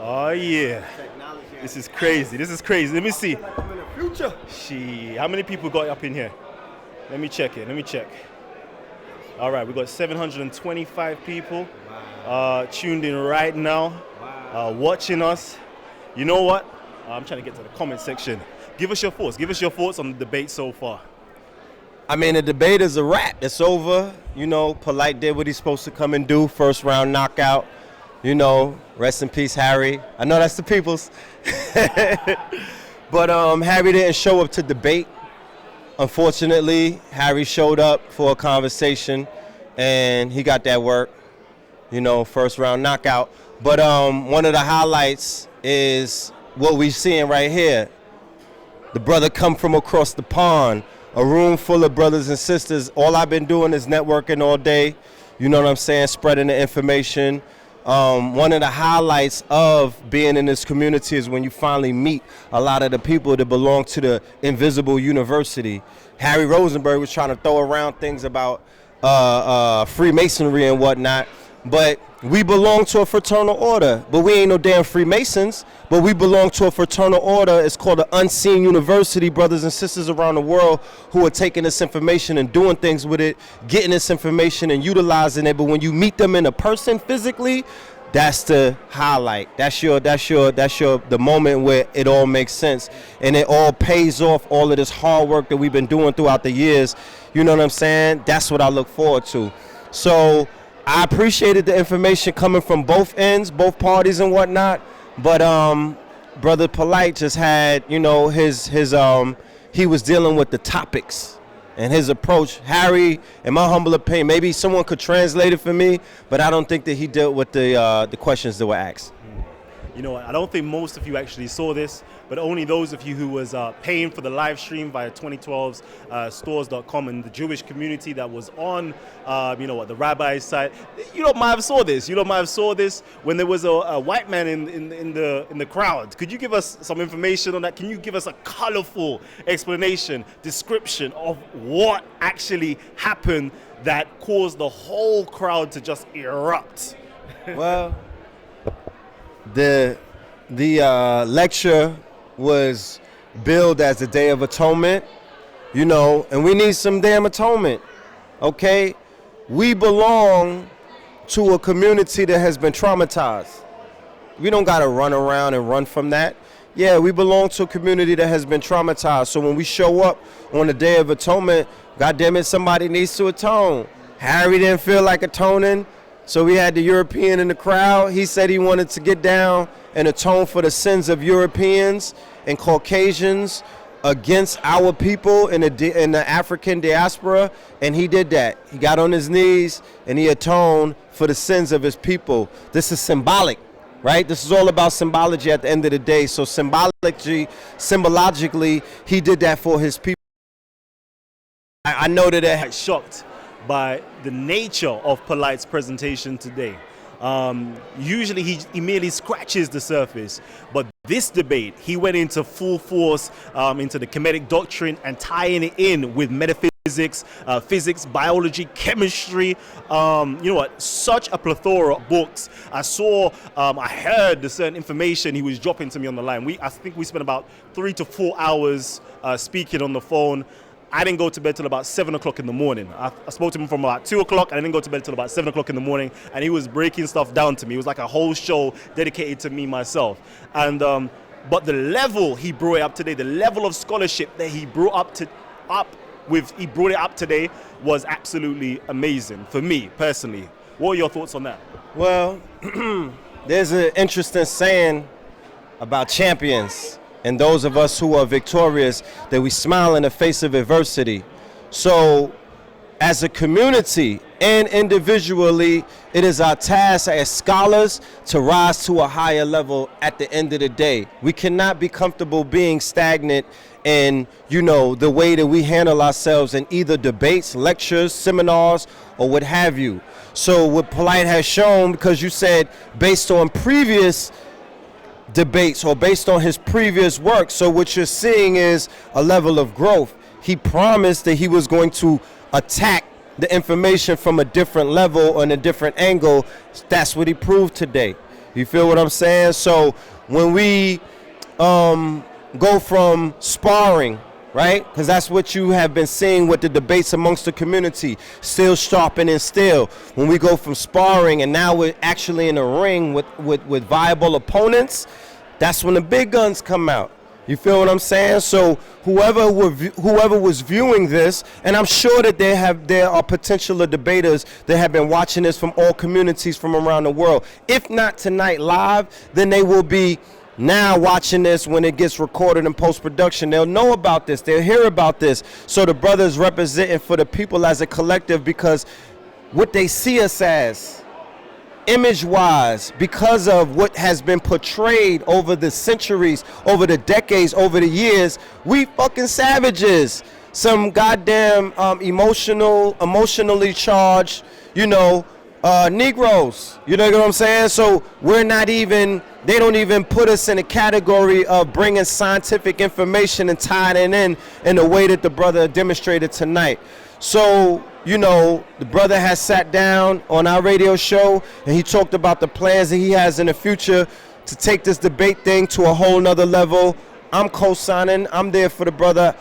Oh yeah. This is crazy. This is crazy. Let me see. I'm in the future. How many people got up in here? Let me check it. Let me check. All right, we got 725 people tuned in right now, watching us. You know what? I'm trying to get to the comment section. Give us your thoughts. Give us your thoughts on the debate so far. I mean, the debate is a wrap. It's over. You know, Polight did what he's supposed to come and do. First round knockout. You know, rest in peace, Harry. I know that's the people's. But Harry didn't show up to debate. Unfortunately, Harry showed up for a conversation, and he got that work. You know, first round knockout. But one of the highlights is what we're seeing right here. The brother come from across the pond. A room full of brothers and sisters. All I've been doing is networking all day. You know what I'm saying? Spreading the information. One of the highlights of being in this community is when you finally meet a lot of the people that belong to the invisible university. Harry Rozenberg was trying to throw around things about Freemasonry and whatnot, but we belong to a fraternal order. But we ain't no damn Freemasons, but we belong to a fraternal order. It's called the Unseen University, brothers and sisters around the world who are taking this information and doing things with it, getting this information and utilizing it. But when you meet them in a person physically, that's the highlight. That's the moment where it all makes sense and it all pays off all of this hard work that we've been doing throughout the years. You know what I'm saying? That's what I look forward to. So I appreciated the information coming from both ends, both parties and whatnot. But Brother Polight just had, you know, he was dealing with the topics and his approach. Harry, in my humble opinion, maybe someone could translate it for me, but I don't think that he dealt with the questions that were asked. You know, I don't think most of you actually saw this, but only those of you who was paying for the live stream via 2012's stores.com and the Jewish community that was on, the Rabbi's site. You don't might have saw this. You don't might have saw this when there was a white man in the crowd. Could you give us some information on that? Can you give us a colorful explanation, description of what actually happened that caused the whole crowd to just erupt? Well, the lecture was billed as the Day of Atonement, you know, and we need some damn atonement, okay? We belong to a community that has been traumatized. We don't got to run around and run from that. Yeah, we belong to a community that has been traumatized. So when we show up on the Day of Atonement, goddamn it, somebody needs to atone. Harry didn't feel like atoning. So we had the European in the crowd. He said he wanted to get down and atone for the sins of Europeans and Caucasians against our people in the African diaspora, and he did that. He got on his knees and he atoned for the sins of his people. This is symbolic, right? This is all about symbology at the end of the day. So symbologically, he did that for his people. I know that it shocked by the nature of Polight's presentation today. Usually he merely scratches the surface, but this debate, he went into full force into the Kemetic doctrine and tying it in with metaphysics, physics, biology, chemistry. You know what? Such a plethora of books. I heard the certain information he was dropping to me on the line. I think we spent about 3 to 4 hours speaking on the phone. I didn't go to bed till about 7 o'clock in the morning. I spoke to him from about 2 o'clock, and I didn't go to bed till about 7 o'clock in the morning, and he was breaking stuff down to me. It was like a whole show dedicated to me, myself. And but the level he brought it up today, the level of scholarship that he brought it up today was absolutely amazing for me, personally. What are your thoughts on that? Well, there's an interesting saying about champions and those of us who are victorious, that we smile in the face of adversity. So as a community and individually, it is our task as scholars to rise to a higher level at the end of the day. We cannot be comfortable being stagnant in, you know, the way that we handle ourselves in either debates, lectures, seminars, or what have you. So what Polight has shown, because you said based on previous debates or based on his previous work, so what you're seeing is a level of growth. He promised that he was going to attack the information from a different level or in a different angle. That's what he proved today. You feel what I'm saying? So when we go from sparring, right? Because that's what you have been seeing with the debates amongst the community, still sharpening still. When we go from sparring and now we're actually in a ring with viable opponents, that's when the big guns come out. You feel what I'm saying? So whoever was viewing this, and I'm sure that there are potential debaters that have been watching this from all communities from around the world. If not tonight live, then they will be now watching this when it gets recorded in post-production. They'll know about this. They'll hear about this. So the brothers representing for the people as a collective, because what they see us as, image-wise, because of what has been portrayed over the centuries, over the decades, over the years, we fucking savages. Some goddamn emotionally charged, Negroes. You know what I'm saying? So we're not even, they don't even put us in a category of bringing scientific information and tying it in the way that the brother demonstrated tonight. So, the brother has sat down on our radio show and he talked about the plans that he has in the future to take this debate thing to a whole nother level. I'm co-signing. I'm there for the brother.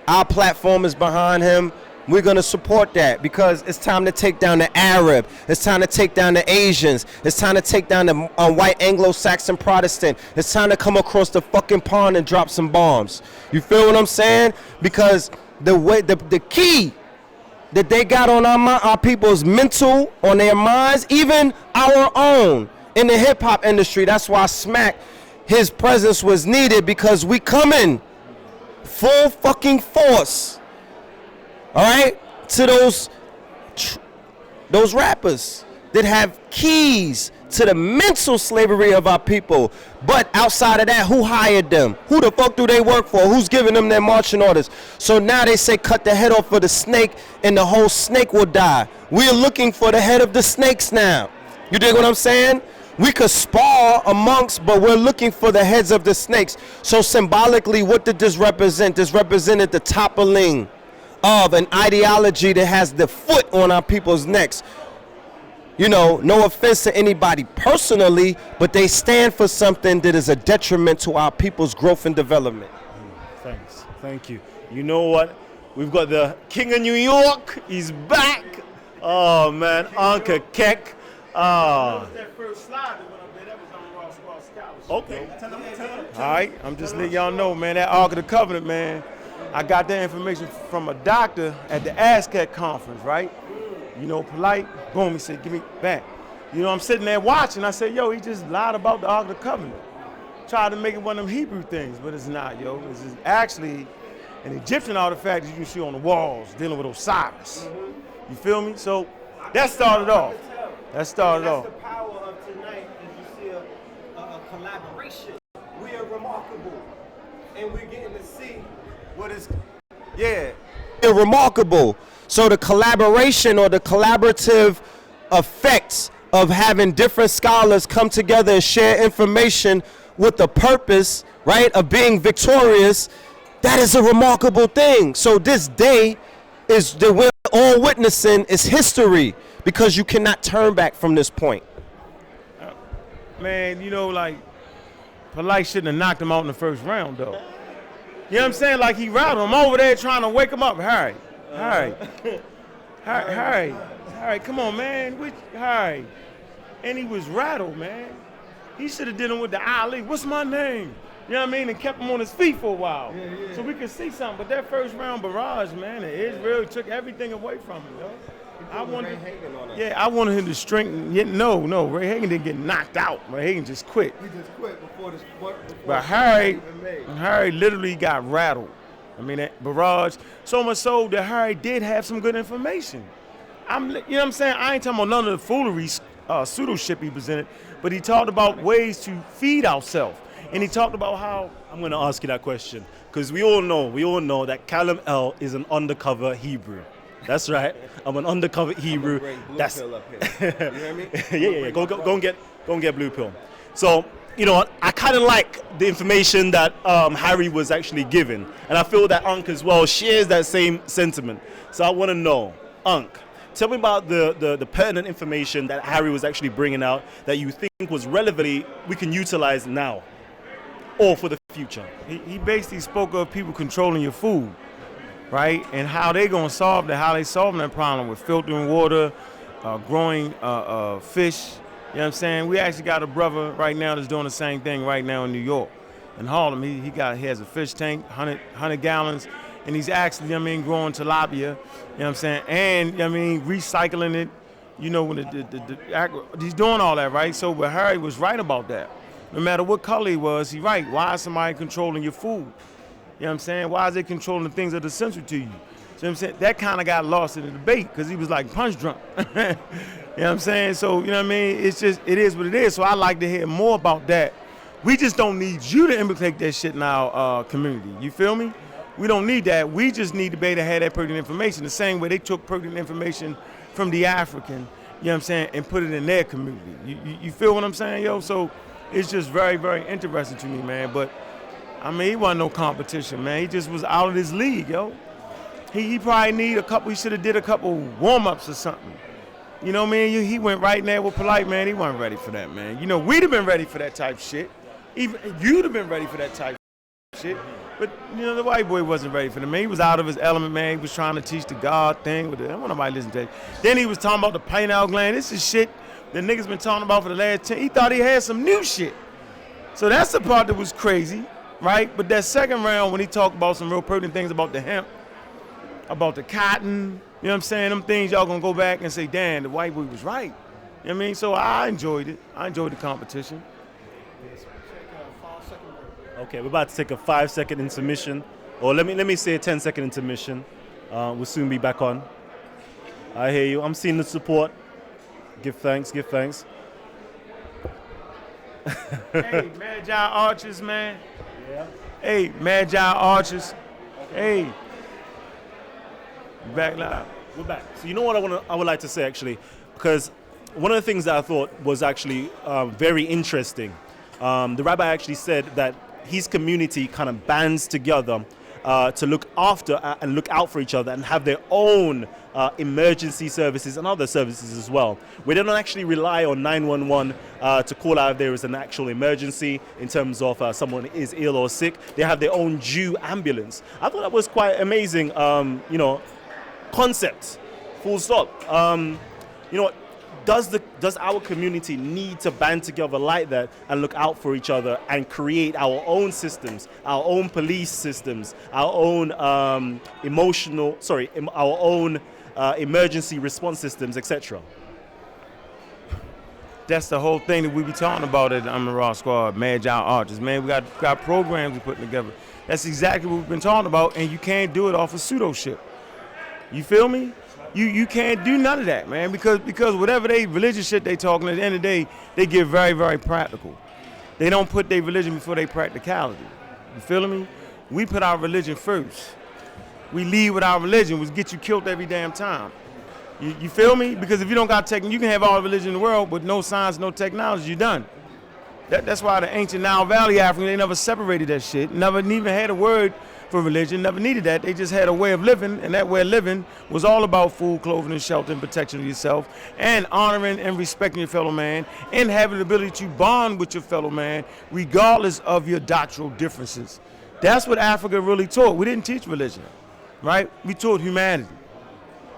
Our platform is behind him. We're going to support that because it's time to take down the Arab. It's time to take down the Asians. It's time to take down the white Anglo-Saxon Protestant. It's time to come across the fucking pond and drop some bombs. You feel what I'm saying? Because the key that they got on our people's mental, on their minds, even our own in the hip-hop industry. That's why Smack, his presence was needed, because we come in full fucking force, all right, to those rappers that have keys to the mental slavery of our people. But outside of that, who hired them? Who the fuck do they work for? Who's giving them their marching orders? So now they say cut the head off of the snake and the whole snake will die. We're looking for the head of the snakes now. You dig what I'm saying? We could spar amongst, but we're looking for the heads of the snakes. So symbolically, what did this represent? This represented the toppling of an ideology that has the foot on our people's necks. No offense to anybody personally, but they stand for something that is a detriment to our people's growth and development. Thanks. Thank you. You know what? We've got the King of New York. He's back. Oh, man. Ankh and Kalam. That was that first slide that went up there. That was on Raw Squad Scouts. Okay. All right. I'm just letting y'all know, man, that Ark of the Covenant, man. I got that information from a doctor at the ASCAT conference, right? Polight, boom, he said, give me back. I'm sitting there watching. I said, yo, he just lied about the Ark of the Covenant. Tried to make it one of them Hebrew things, but it's not, yo. This is actually an Egyptian artifact that you can see on the walls dealing with Osiris. You feel me? So that started off. That's the power of tonight, as you see a collaboration. We are remarkable, and we're getting to see what is, remarkable. So the collaboration or the collaborative effects of having different scholars come together and share information with the purpose, right, of being victorious, that is a remarkable thing. So this day is that we're all witnessing is history, because you cannot turn back from this point. Man, Polight shouldn't have knocked him out in the first round, though. You know what I'm saying? Like, he rattled him over there trying to wake him up. All right, come on, man. All right. And he was rattled, man. He should have did him with the Ali. What's my name? You know what I mean? And kept him on his feet for a while. Yeah. So we could see something. But that first round barrage, man, it really took everything away from him, yo. I wanted him to strengthen. No, Ray Hagan didn't get knocked out. Ray Hagan just quit. He just quit before this. But Harry literally got rattled. I mean, that barrage, so much so that Harry did have some good information. You know what I'm saying? I ain't talking about none of the foolery, pseudo shit he presented, but he talked about ways to feed ourselves. And he talked about how... I'm going to ask you that question, because we all know that Kalam L is an undercover Hebrew. That's right. I'm an undercover Hebrew. That's pill up here. You hear me? yeah. Go and get blue pill. So, I kind of like the information that Harry was actually given, and I feel that Ankh as well shares that same sentiment. So I want to know, Ankh, tell me about the pertinent information that Harry was actually bringing out that you think was relevantly we can utilize now or for the future. He basically spoke of people controlling your food, right? And how they gonna solve that, how they solving that problem with filtering water, growing fish. You know what I'm saying? We actually got a brother right now that's doing the same thing right now in New York. In Harlem, he has a fish tank, 100 gallons, and he's actually, growing tilapia, you know what I'm saying? And, recycling it, when he's doing all that, right? So, but Harry was right about that. No matter what color he was, he's right. Why is somebody controlling your food? You know what I'm saying? Why is they controlling the things that are essential to you? So, what I'm saying? That kind of got lost in the debate because he was like punch drunk. You know what I'm saying? So, it's just, it is what it is. So I like to hear more about that. We just don't need you to implicate that shit in our community. You feel me? We don't need that. We just need to be able to have that pertinent information. The same way they took pertinent information from the African, you know what I'm saying, and put it in their community. You feel what I'm saying, yo? So it's just very, very interesting to me, man. But, he wasn't no competition, man. He just was out of his league, yo. He probably he should have did a couple warm-ups or something. You know what I mean? He went right in there with Polight, man. He wasn't ready for that, man. We'd have been ready for that type shit. Even you'd have been ready for that type shit. But, the white boy wasn't ready for that, man. He was out of his element, man. He was trying to teach the God thing. I want nobody listen to that. Then he was talking about the pineal gland. This is shit that niggas been talking about for the last 10. He thought he had some new shit. So that's the part that was crazy, right? But that second round, when he talked about some real pertinent things about the hemp, about the cotton, you know what I'm saying? Them things y'all gonna go back and say, damn, the white boy was right. You know what I mean? So I enjoyed it. I enjoyed the competition. Okay, we're about to take a 5-second intermission. Or let me say a 10-second intermission. We'll soon be back on. I hear you. I'm seeing the support. Give thanks. Hey, Magi Archers, man. Yeah. Hey, Magi Archers. Hey. Back live. We're back. So you know what I would like to say actually, because one of the things that I thought was actually very interesting. The rabbi actually said that his community kind of bands together to look after and look out for each other and have their own emergency services and other services as well. We don't actually rely on 911 to call out if there is an actual emergency in terms of someone is ill or sick. They have their own Jew ambulance. I thought that was quite amazing, concept, full stop. Does our community need to band together like that and look out for each other and create our own systems, our own police systems, our own emergency response systems, etc.? That's the whole thing that we be talking about at the Raw Squad, Magi Archers. Man, we got programs we putting together. That's exactly what we've been talking about, and you can't do it off of pseudo shit. You feel me? You can't do none of that, man, because whatever they religious shit they talking, at the end of the day, they get very, very practical. They don't put their religion before their practicality. You feel me? We put our religion first. We lead with our religion, which get you killed every damn time. You feel me? Because if you don't got technology, you can have all the religion in the world, but no science, no technology, you're done. That's why the ancient Nile Valley Africans, they never separated that shit, never even had a word for religion, never needed that. They just had a way of living, and that way of living was all about food, clothing, and shelter, and protection of yourself, and honoring and respecting your fellow man, and having the ability to bond with your fellow man, regardless of your doctrinal differences. That's what Africa really taught. We didn't teach religion, right? We taught humanity.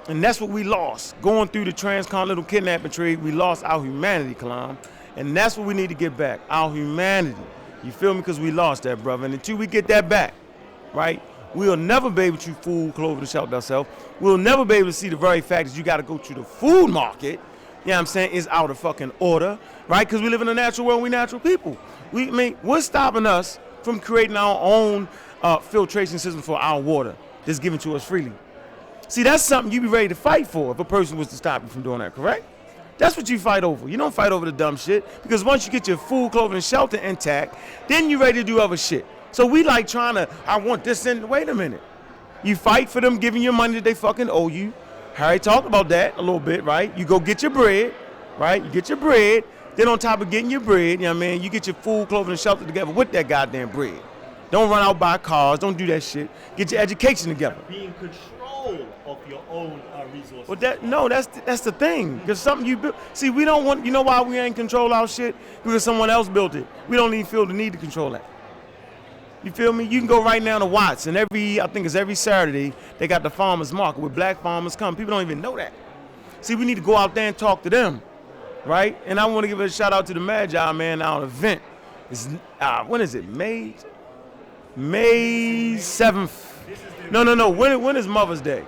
And that's what we lost. Going through the transcontinental kidnapping trade, we lost our humanity, Kalam. And that's what we need to get back, our humanity. You feel me? Because we lost that, brother. And until we get that back, right, we'll never be able to food, clothing, and shelter ourselves. We'll never be able to see the very fact that you got to go to the food market, you know what I'm saying, is out of fucking order, right? Because we live in a natural world, we natural people. What's stopping us from creating our own filtration system for our water that's given to us freely? See, that's something you be ready to fight for if a person was to stop you from doing that, correct? That's what you fight over. You don't fight over the dumb shit, because once you get your food, clothing, and shelter intact, then you're ready to do other shit. So we like trying to, I want this and wait a minute. You fight for them giving you money that they fucking owe you. Harry talked about that a little bit, right? You go get your bread, right? You get your bread. Then on top of getting your bread, you know what I mean, you get your food, clothing, and shelter together with that goddamn bread. Don't run out buy cars. Don't do that shit. Get your education together. Be in control control of your own resources. Well, that's the thing. Because something you built. See, we don't want. You know why we ain't control our shit? Because someone else built it. We don't even feel the need to control that. You feel me? You can go right now to Watts, and I think it's every Saturday, they got the farmers market where black farmers come. People don't even know that. See, we need to go out there and talk to them, right? And I want to give a shout out to the Magi, man, our event. It's, when is it? May 7th. No. When is Mother's Day?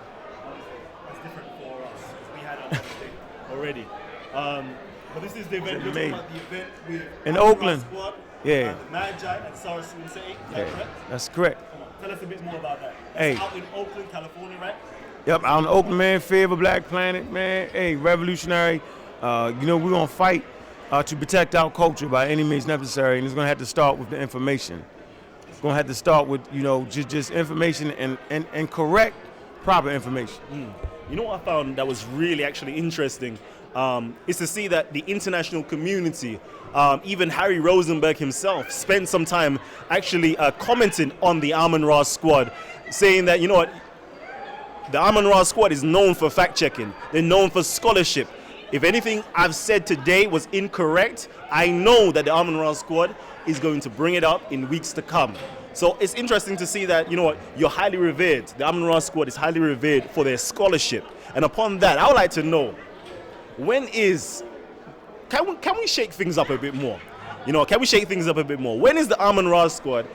It's different for us. We had our Mother's Day already. But this is the event. We're talking about the event with in Oakland. Squad, yeah. The Magi at Saracen City. Yeah, Correct? that's correct. Come on, tell us a bit more about that. Hey. Out in Oakland, California, right? Yep, out in Oakland, man. Favor Black Planet, man. Hey, revolutionary. We're gonna fight to protect our culture by any means necessary, and it's gonna have to start with the information. It's gonna have to start with just information and correct, proper information. You know what I found that was really actually interesting is to see that the international community, even Harry Rozenberg himself, spent some time actually commenting on the Amun-Ra squad, saying that, you know what, the Amun-Ra squad is known for fact-checking. They're known for scholarship. If anything I've said today was incorrect, I know that the Amun-Ra squad is going to bring it up in weeks to come. So it's interesting to see that, you know what, you're highly revered. The Amun-Ra squad is highly revered for their scholarship. And upon that, I would like to know, can we shake things up a bit more? Can we shake things up a bit more? When is the Amun-Ra squad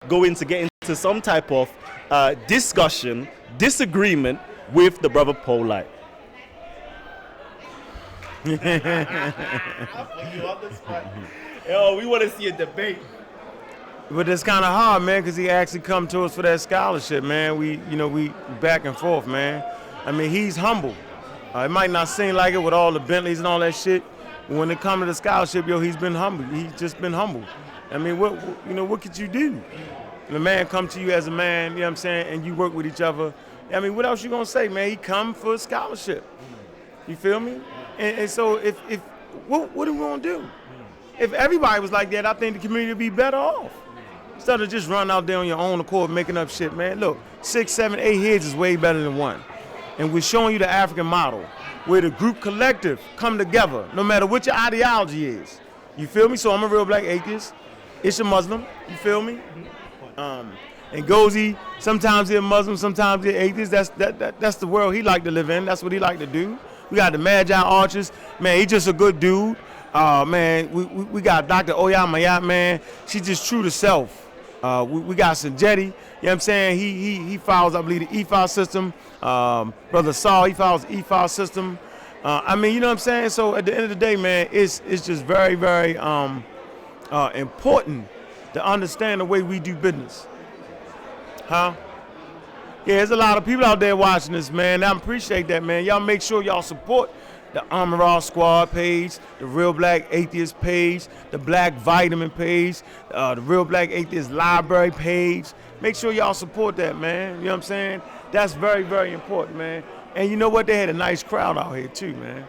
going to get into some type of discussion, disagreement with the brother Polight? Yo, we want to see a debate. But it's kind of hard, man, because he actually come to us for that scholarship, man. We back and forth, man. I mean, he's humble. It might not seem like it with all the Bentleys and all that shit. But when it comes to the scholarship, he's been humble. He's just been humble. I mean, what could you do? When a man come to you as a man, you know what I'm saying, and you work with each other. I mean, what else you gonna say, man? He come for a scholarship. You feel me? And so what are we gonna do? If everybody was like that, I think the community would be better off. Instead of just running out there on your own accord making up shit, man. Look, 6, 7, 8 heads is way better than one. And we're showing you the African model, where the group collective come together, no matter what your ideology is. You feel me? So I'm a real black atheist. It's a Muslim. You feel me? And Gozi, sometimes he's a Muslim, sometimes he's atheist. That's the world he like to live in. That's what he like to do. We got the Magi Archers. Man, he just a good dude. Man, we got Dr. Oya Mayat, man. She's just true to self. We got Sanjetti, you know what I'm saying? He follows, I believe, the EFI system. Brother Saul, he follows the EFI system. I mean, you know what I'm saying? So at the end of the day, man, it's just very, very important to understand the way we do business. Huh? Yeah, there's a lot of people out there watching this, man. I appreciate that, man. Y'all make sure y'all support the Amun-Ra Squad page, the Real Black Atheist page, the Black Vitamin page, the Real Black Atheist Library page. Make sure y'all support that, man. You know what I'm saying? That's very, very important, man. And you know what? They had a nice crowd out here, too, man.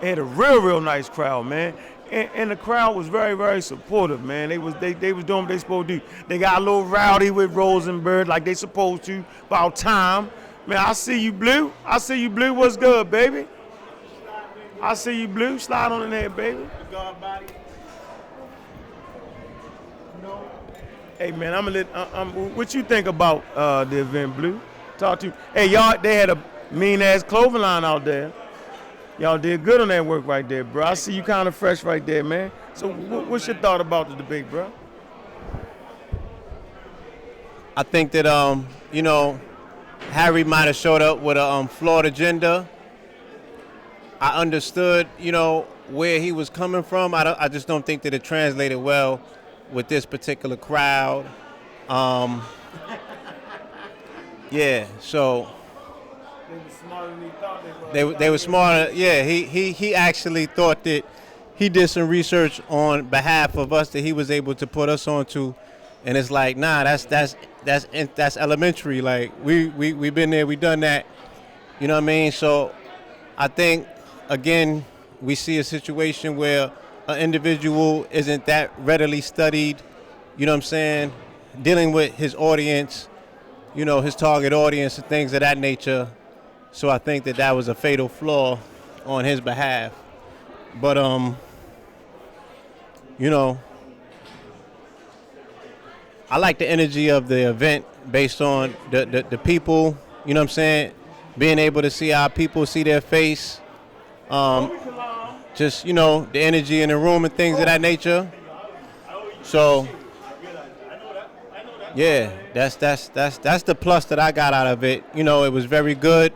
They had a real, real nice crowd, man. And the crowd was very, very supportive, man. They was doing what they supposed to do. They got a little rowdy with Rozenberg like they supposed to about time. Man, I see you, Blue. I see you, Blue. What's good, baby? I see you, Blue. Slide on in there, baby. Hey, man, what you think about the event, Blue? Talk to you. Hey, y'all, they had a mean-ass clothing line out there. Y'all did good on that work right there, bro. I see you kind of fresh right there, man. So what's your thought about the debate, bro? I think that, Harry might have showed up with a flawed agenda. I understood, where he was coming from. I just don't think that it translated well with this particular crowd. Yeah, so They were smarter than he thought they were smarter. Yeah, he actually thought that he did some research on behalf of us that he was able to put us onto, and it's like, nah, that's elementary. Like we've been there, we done that. You know what I mean? So I think again we see a situation where an individual isn't that readily studied. You know what I'm saying? Dealing with his audience. you know, his target audience and things of that nature. So I think that was a fatal flaw on his behalf. But you know, I like the energy of the event based on the people, you know what I'm saying? Being able to see our people, see their face. Just, you know, the energy in the room and things of that nature. So yeah, that's the plus that I got out of it. You know, it was very good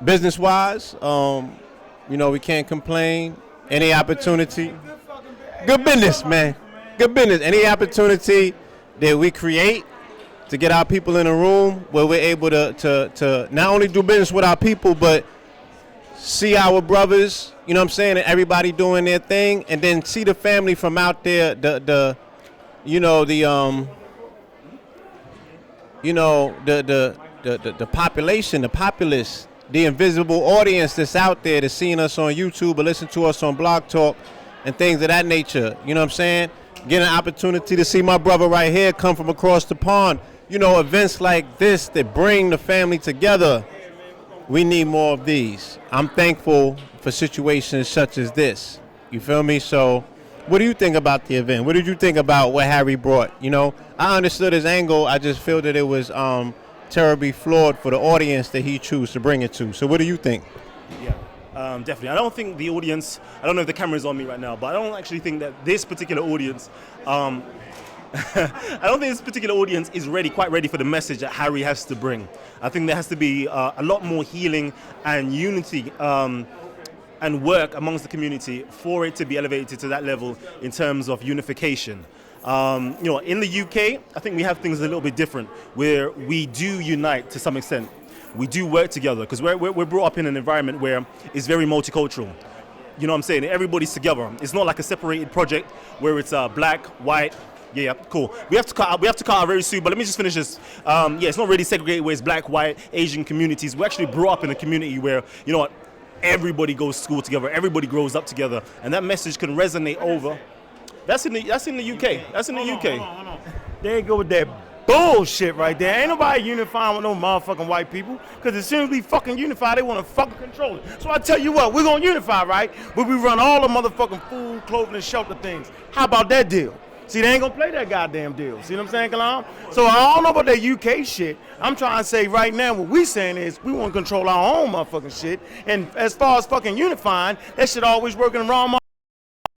business wise. You know, we can't complain. Any opportunity. Good business, man. Good business. Any opportunity that we create to get our people in a room where we're able to not only do business with our people, but see our brothers, you know what I'm saying, and everybody doing their thing, and then see the family from out there, the population, the populace, the invisible audience that's out there that's seeing us on YouTube or listen to us on Blog Talk and things of that nature, you know what I'm saying? Get an opportunity to see my brother right here come from across the pond. You know, events like this that bring the family together, we need more of these. I'm thankful for situations such as this. You feel me? So what do you think about the event? What did you think about what Harry brought? You know, I understood his angle. I just feel that it was terribly flawed for the audience that he chose to bring it to. So what do you think? Yeah. Definitely. I don't think the audience, I don't know if the camera's on me right now, but I don't actually think that this particular audience, I don't think this particular audience is quite ready for the message that Harry has to bring. I think there has to be a lot more healing and unity and work amongst the community for it to be elevated to that level in terms of unification. You know, in the UK, I think we have things a little bit different where we do unite to some extent. We do work together because we're brought up in an environment where it's very multicultural. You know what I'm saying? Everybody's together. It's not like a separated project where it's black, white. Yeah, cool. We have to cut out very soon, but let me just finish this. Yeah, it's not really segregated where it's black, white, Asian communities. We're actually brought up in a community where, you know what, everybody goes to school together, everybody grows up together, and that message can resonate over. That's in the UK. That's in the UK. Hold on. There you go with that bullshit right there. Ain't nobody unifying with no motherfucking white people, because as soon as we fucking unify, they want to fucking control it. So I tell you what, we're going to unify, right? But we run all the motherfucking food, clothing, and shelter things. How about that deal? See, they ain't going to play that goddamn deal. See what I'm saying, Kalam? So I don't know about that UK shit. I'm trying to say right now what we saying is we want to control our own motherfucking shit. And as far as fucking unifying, that shit always working wrong.